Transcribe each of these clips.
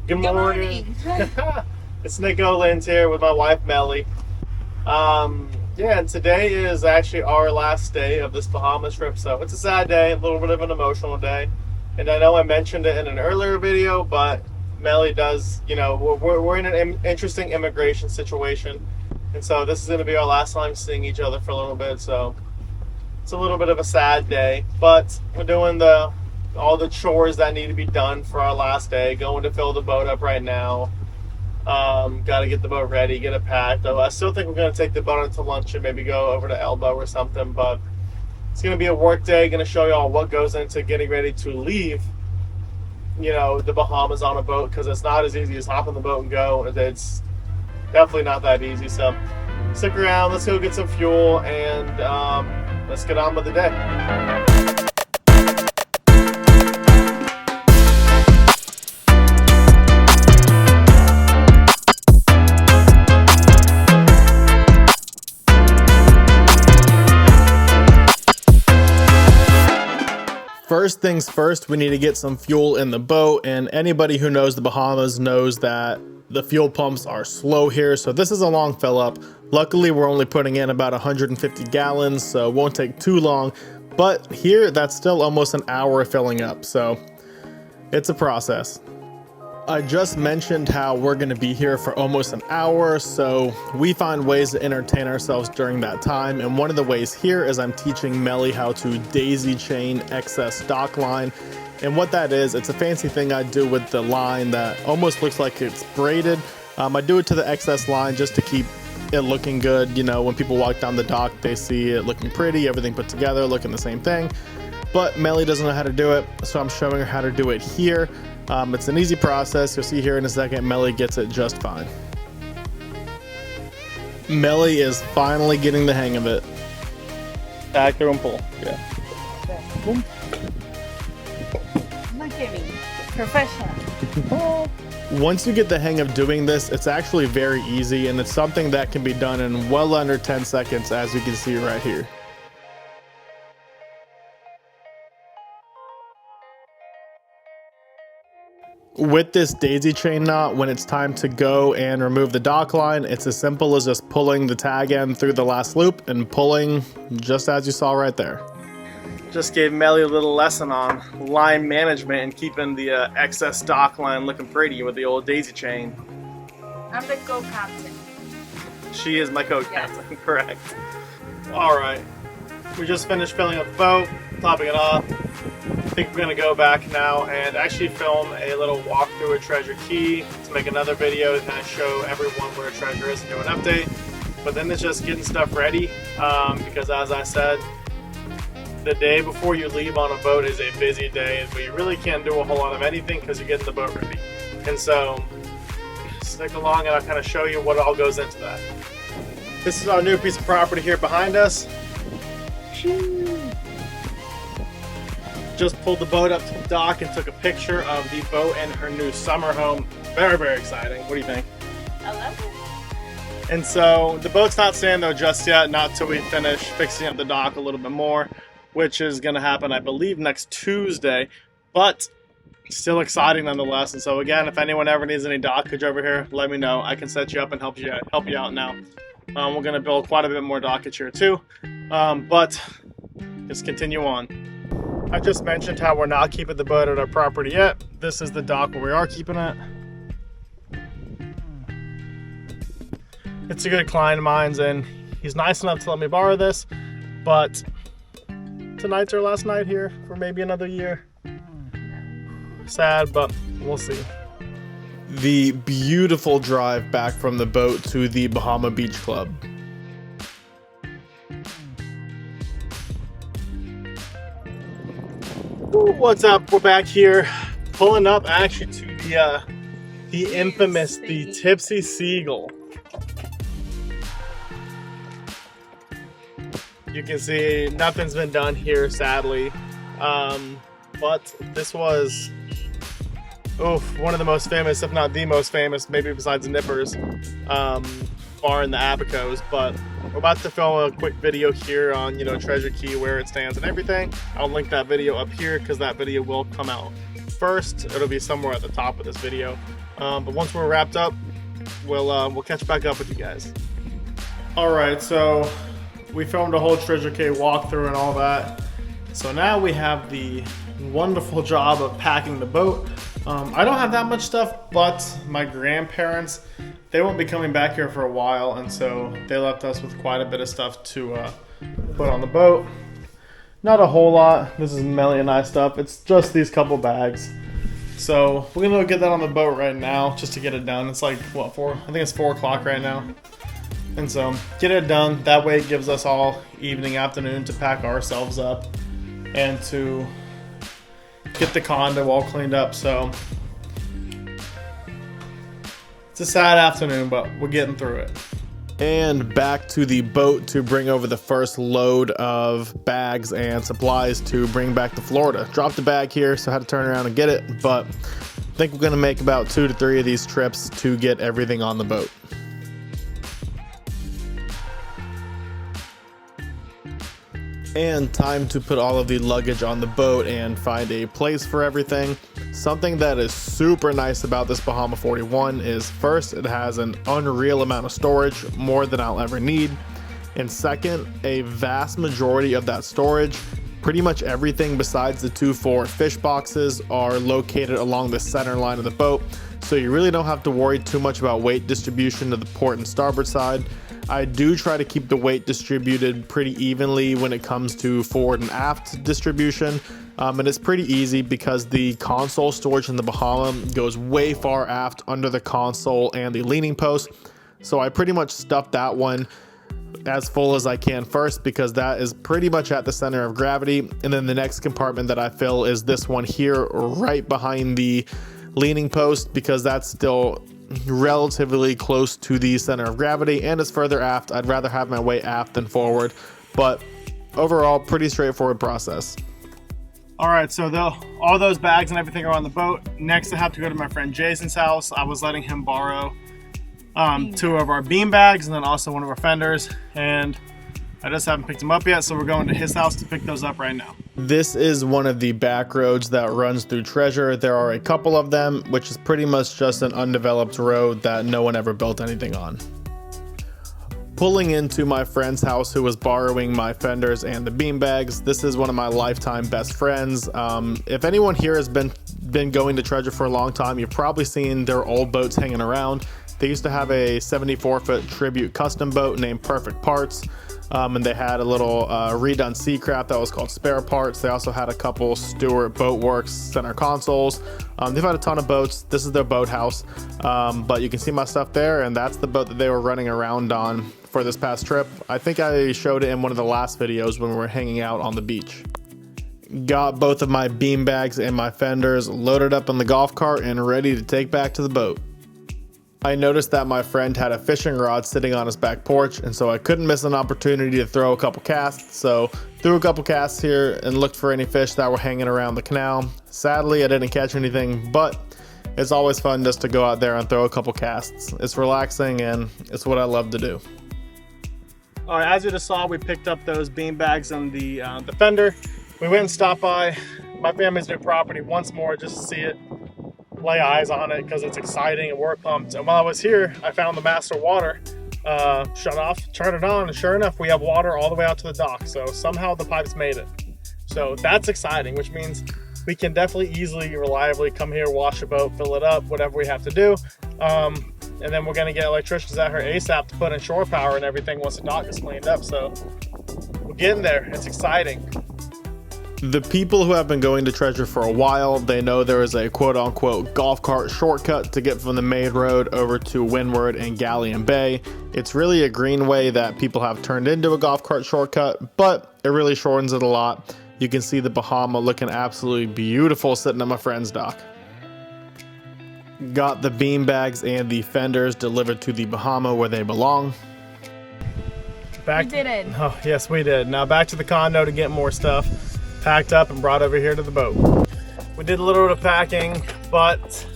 Good morning. It's Nick Olin's here with my wife Melly. Yeah, and today is actually our last day of this Bahamas trip, so it's a sad day, a little bit of an emotional day. And I know I mentioned it in an earlier video, but Melly does, we're in an interesting immigration situation, and so this is going to be our last time seeing each other for a little bit. So it's a little bit of a sad day, but we're doing all the chores that need to be done for our last day. Going to fill the boat up right now. Got to get the boat ready, get it packed. I still think we're going to take the boat into lunch and maybe go over to Elbow or something, but it's going to be a work day. Going to show you all what goes into getting ready to leave, the Bahamas on a boat, because it's not as easy as hop on the boat and go. It's definitely not that easy. So stick around, let's go get some fuel, and let's get on with the day. First things first, we need to get some fuel in the boat, and anybody who knows the Bahamas knows that the fuel pumps are slow here, so this is a long fill up. Luckily, we're only putting in about 150 gallons, so it won't take too long, but here that's still almost an hour filling up, so it's a process. I just mentioned how we're going to be here for almost an hour, so we find ways to entertain ourselves during that time, and one of the ways here is I'm teaching Melly how to daisy chain excess dock line. And what that is, it's a fancy thing I do with the line that almost looks like it's braided. I do it to the excess line just to keep it looking good. When people walk down the dock, they see it looking pretty, everything put together, looking the same thing. But Melly doesn't know how to do it, so I'm showing her how to do it here. It's an easy process. You'll see here in a second, Melly gets it just fine. Melly is finally getting the hang of it. Back through and pull. Yeah. Boom. Look at me. Professional. Once you get the hang of doing this, it's actually very easy, and it's something that can be done in well under 10 seconds, as you can see right here. With this daisy chain knot, when it's time to go and remove the dock line, it's as simple as just pulling the tag end through the last loop and pulling just as you saw right there. Just gave Melly a little lesson on line management and keeping the excess dock line looking pretty with the old daisy chain. I'm the co-captain. She is my co-captain, yes. Correct. Alright, we just finished filling up the boat, topping it off. I think we're going to go back now and actually film a little walkthrough of Treasure Cay to make another video to kind of show everyone where Treasure is and do an update. But then it's just getting stuff ready because, as I said, the day before you leave on a boat is a busy day, but you really can't do a whole lot of anything because you're getting the boat ready. And so stick along and I'll kind of show you what all goes into that. This is our new piece of property here behind us. Just pulled the boat up to the dock and took a picture of the boat and her new summer home. Very, very exciting. What do you think? I love it. And so the boat's not staying though just yet, not till we finish fixing up the dock a little bit more, which is going to happen, I believe, next Tuesday. But still exciting nonetheless. And so again, if anyone ever needs any dockage over here, let me know. I can set you up and help you out now. We're going to build quite a bit more dockage here too. But just continue on. I just mentioned how we're not keeping the boat at our property yet. This is the dock where we are keeping it. It's a good client of mine's, and he's nice enough to let me borrow this, but tonight's our last night here for maybe another year. Sad, but we'll see. The beautiful drive back from the boat to the Bahama Beach Club. What's up? We're back here, pulling up actually to the infamous, the Tipsy Seagull. You can see nothing's been done here, sadly, but this was one of the most famous, if not the most famous, maybe besides Nippers, bar in the Abacos. But we're about to film a quick video here on, Treasure Cay, where it stands and everything. I'll link that video up here because that video will come out first. It'll be somewhere at the top of this video. But once we're wrapped up, we'll catch back up with you guys. All right, so we filmed a whole Treasure Cay walkthrough and all that. So now we have the wonderful job of packing the boat. I don't have that much stuff, but my grandparents, they won't be coming back here for a while, and so they left us with quite a bit of stuff to put on the boat. Not a whole lot. This is Melly and I stuff. It's just these couple bags. So we're gonna get that on the boat right now just to get it done. It's like, what, 4? I think it's 4 o'clock right now. And so get it done. That way it gives us all evening, afternoon to pack ourselves up and to get the condo all cleaned up. So it's a sad afternoon, but we're getting through it. And back to the boat to bring over the first load of bags and supplies to bring back to Florida. Dropped the bag here, so I had to turn around and get it, but I think we're gonna make about 2 to 3 of these trips to get everything on the boat. And time to put all of the luggage on the boat and find a place for everything. Something that is super nice about this Bahama 41 is, first, it has an unreal amount of storage, more than I'll ever need. And second, a vast majority of that storage, pretty much everything besides the 2 4 fish boxes, are located along the center line of the boat. So you really don't have to worry too much about weight distribution to the port and starboard side. I do try to keep the weight distributed pretty evenly when it comes to forward and aft distribution. And it's pretty easy because the console storage in the Bahama goes way far aft under the console and the leaning post. So I pretty much stuff that one as full as I can first, because that is pretty much at the center of gravity. And then the next compartment that I fill is this one here, right behind the leaning post, because that's still relatively close to the center of gravity and is further aft. I'd rather have my weight aft than forward, but overall pretty straightforward process. All right, so all those bags and everything are on the boat. Next I have to go to my friend Jason's house. I was letting him borrow 2 of our bean bags and then also one of our fenders, and I just haven't picked them up yet, so we're going to his house to pick those up right now. This is one of the back roads that runs through Treasure. There are a couple of them, which is pretty much just an undeveloped road that no one ever built anything on. Pulling into my friend's house who was borrowing my fenders and the bean bags. This is one of my lifetime best friends. If anyone here has been going to Treasure for a long time, you've probably seen their old boats hanging around. They used to have a 74-foot tribute custom boat named Perfect Parts. And they had a little redone Seacraft that was called Spare Parts. They also had a couple Stewart Boatworks center consoles. They've had a ton of boats. This is their boathouse, but you can see my stuff there, and that's the boat that they were running around on for this past trip. I think I showed it in one of the last videos when we were hanging out on the beach. Got both of my bean bags and my fenders loaded up on the golf cart and ready to take back to the boat. I noticed that my friend had a fishing rod sitting on his back porch, and so I couldn't miss an opportunity to throw a couple casts. So threw a couple casts here and looked for any fish that were hanging around the canal. Sadly, I didn't catch anything, but it's always fun just to go out there and throw a couple casts. It's relaxing and it's what I love to do. All right, as you just saw, we picked up those bean bags and the fender. We went and stopped by my family's new property once more just to see it, lay eyes on it, because it's exciting and we're pumped. And while I was here, I found the master water shut off, turn it on, and sure enough, we have water all the way out to the dock. So somehow the pipes made it. So that's exciting, which means we can definitely easily, reliably come here, wash a boat, fill it up, whatever we have to do. And then we're gonna get electricians out here ASAP to put in shore power and everything once the dock is cleaned up. So we're getting there. It's exciting. The people who have been going to Treasure for a while, they know there is a quote-unquote golf cart shortcut to get from the main road over to Windward and Galleon Bay. It's really a greenway that people have turned into a golf cart shortcut, but it really shortens it a lot. You can see the Bahama looking absolutely beautiful sitting on my friend's dock. Got the bean bags and the fenders delivered to the Bahama where they belong. We did it. Oh, yes, we did. Now back to the condo to get more stuff packed up and brought over here to the boat. We did a little bit of packing, but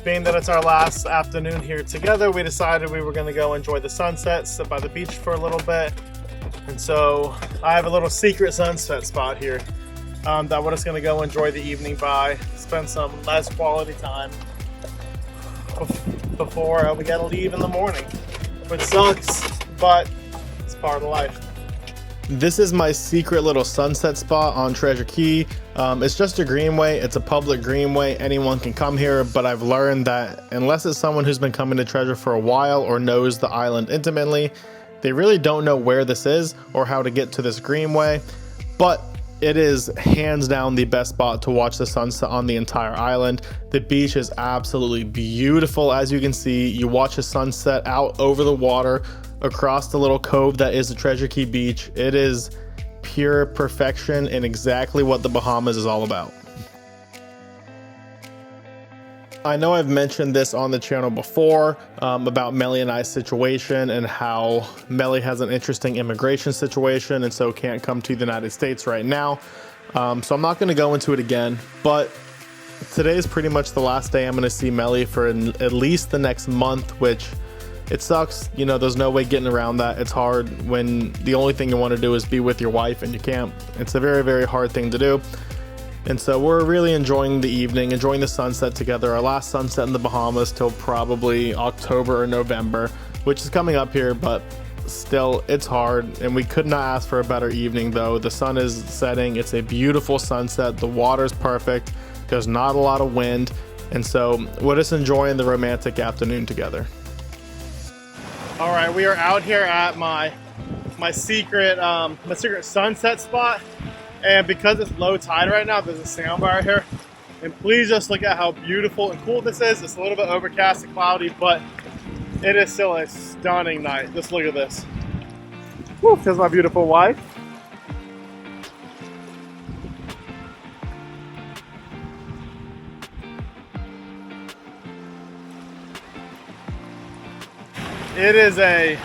being that it's our last afternoon here together, we decided we were going to go enjoy the sunset, sit by the beach for a little bit. And so I have a little secret sunset spot here. that we're just gonna go enjoy the evening by, spend some nice quality time before we gotta leave in the morning, which sucks, but it's part of life. This is my secret little sunset spot on Treasure Cay. It's just a greenway. It's a public greenway. Anyone can come here, but I've learned that unless it's someone who's been coming to Treasure for a while or knows the island intimately, they really don't know where this is or how to get to this greenway. But it is hands down the best spot to watch the sunset on the entire island. The beach is absolutely beautiful. As you can see, you watch the sunset out over the water across the little cove that is the Treasure Cay beach. It is pure perfection and exactly what the Bahamas is all about. I know I've mentioned this on the channel before about Melly and I's situation and how Melly has an interesting immigration situation and so can't come to the United States right now. So I'm not going to go into it again, but today is pretty much the last day I'm going to see Melly for at least the next month, which it sucks. You know, there's no way getting around that. It's hard when the only thing you want to do is be with your wife and you can't. It's a very, very hard thing to do. And so we're really enjoying the evening, enjoying the sunset together. Our last sunset in the Bahamas till probably October or November, which is coming up here, but still it's hard. And we could not ask for a better evening though. The sun is setting. It's a beautiful sunset. The water's perfect. There's not a lot of wind. And so we're just enjoying the romantic afternoon together. All right, we are out here at my secret sunset spot, and because it's low tide right now, there's a sandbar here. And please just look at how beautiful and cool this is. It's a little bit overcast and cloudy, but it is still a stunning night. Just look at this. Woo, there's my beautiful wife. It is a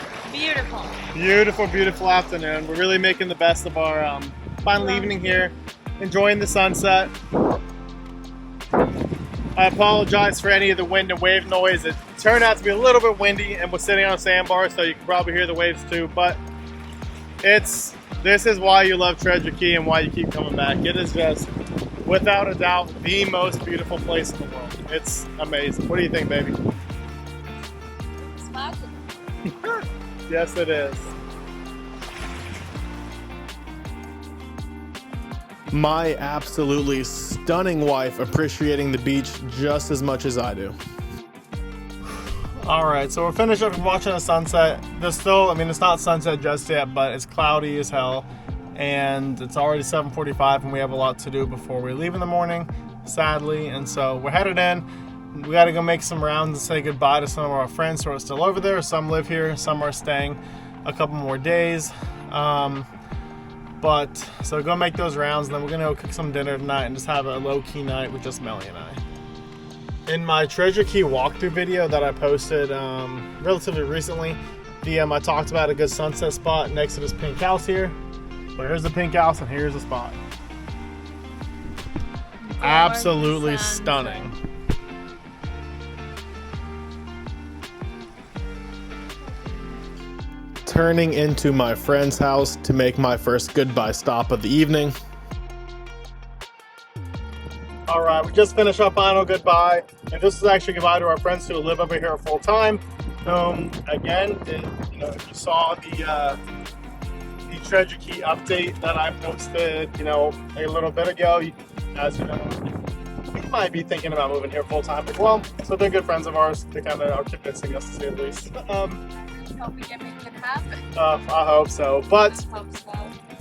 beautiful afternoon. We're really making the best of our final evening here, enjoying the sunset. I apologize for any of the wind and wave noise. It turned out to be a little bit windy and we're sitting on a sandbar, so you can probably hear the waves too, but this is why you love Treasure Cay and why you keep coming back. It is just, without a doubt, the most beautiful place in the world. It's amazing. What do you think, baby? Yes, it is. My absolutely stunning wife appreciating the beach just as much as I do. All right, so we're finished up watching the sunset. There's still, I mean, it's not sunset just yet, but it's cloudy as hell. And it's already 7:45 and we have a lot to do before we leave in the morning, sadly. And so we're headed in. We got to go make some rounds and say goodbye to some of our friends who are still over there. Some live here, some are staying a couple more days. So go make those rounds, and then we're going to go cook some dinner tonight and just have a low-key night with just Melly and I. In my Treasure Cay walkthrough video that I posted relatively recently, I talked about a good sunset spot next to this pink house here. So here's the pink house and here's the spot. Absolutely stunning. Turning into my friend's house to make my first goodbye stop of the evening. All right, we just finished our final goodbye, and this is actually goodbye to our friends who live over here full time. Again, if you saw the Treasure Cay update that I posted, a little bit ago, as you know, we might be thinking about moving here full time as well. So they're good friends of ours. They kind of are convincing us to say the least. Hope we can make it happen. I hope so. But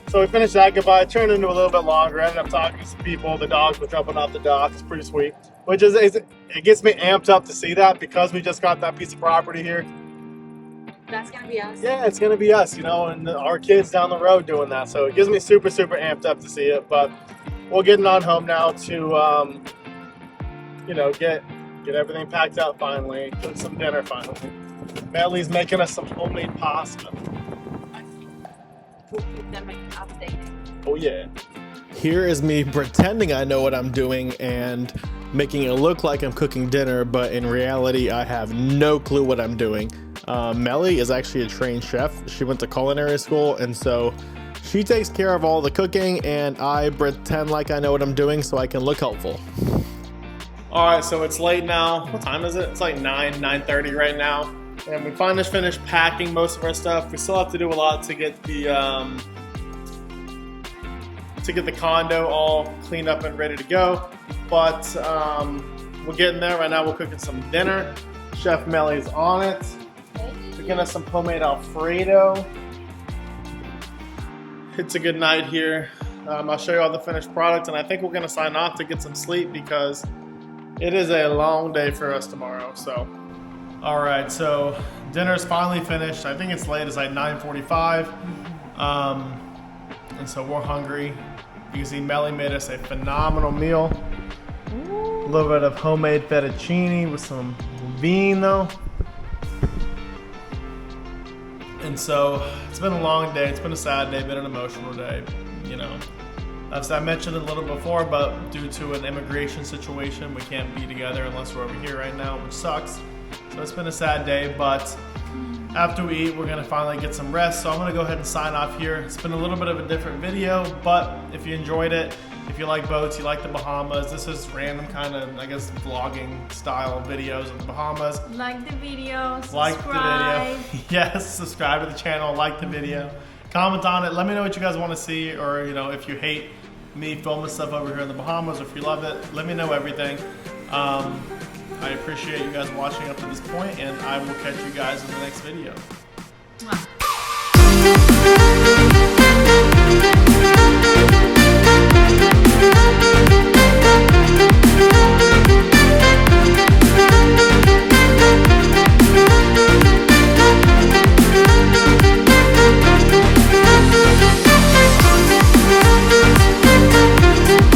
so we finished that goodbye. It turned into a little bit longer. I ended up talking to some people. The dogs were jumping off the dock. It's pretty sweet. Which is it gets me amped up to see that because we just got that piece of property here. That's gonna be us. Yeah, it's gonna be us, and our kids down the road doing that. So it gives me super amped up to see it. But we're getting on home now to get everything packed up finally. Cook some dinner finally. Melly's making us some homemade pasta. We'll keep them an update. Oh yeah. Here is me pretending I know what I'm doing and making it look like I'm cooking dinner, but in reality I have no clue what I'm doing. Melly is actually a trained chef. She went to culinary school, and so She takes care of all the cooking, and I pretend like I know what I'm doing so I can look helpful. All right, so it's late now. What time is it? It's like 9:30 right now. And we finally finished packing most of our stuff. We still have to do a lot to get the condo all cleaned up and ready to go. But we're getting there. Right now we're cooking some dinner. Chef Melly's on it. Cooking us some homemade Alfredo. It's a good night here. I'll show you all the finished products, and I think we're gonna sign off to get some sleep because it is a long day for us tomorrow. So, all right, so dinner's finally finished. I think it's late, it's like 9:45. And so we're hungry. You can see Melly made us a phenomenal meal. A little bit of homemade fettuccine with some vino. And so it's been a long day. It's been a sad day, been an emotional day. You know, as I mentioned a little before, but due to an immigration situation, we can't be together unless we're over here right now, which sucks. So it's been a sad day, but after we eat, we're gonna finally get some rest. So I'm gonna go ahead and sign off here. It's been a little bit of a different video, but if you enjoyed it, if you like boats, you like the Bahamas, this is random kind of, I guess, vlogging style videos of the Bahamas. Like the video, subscribe. Like the video. Yes, subscribe to the channel, like the video. Comment on it. Let me know what you guys want to see, or you know, if you hate me filming stuff over here in the Bahamas, or if you love it, let me know everything. I appreciate you guys watching up to this point, and I will catch you guys in the next video. Mwah.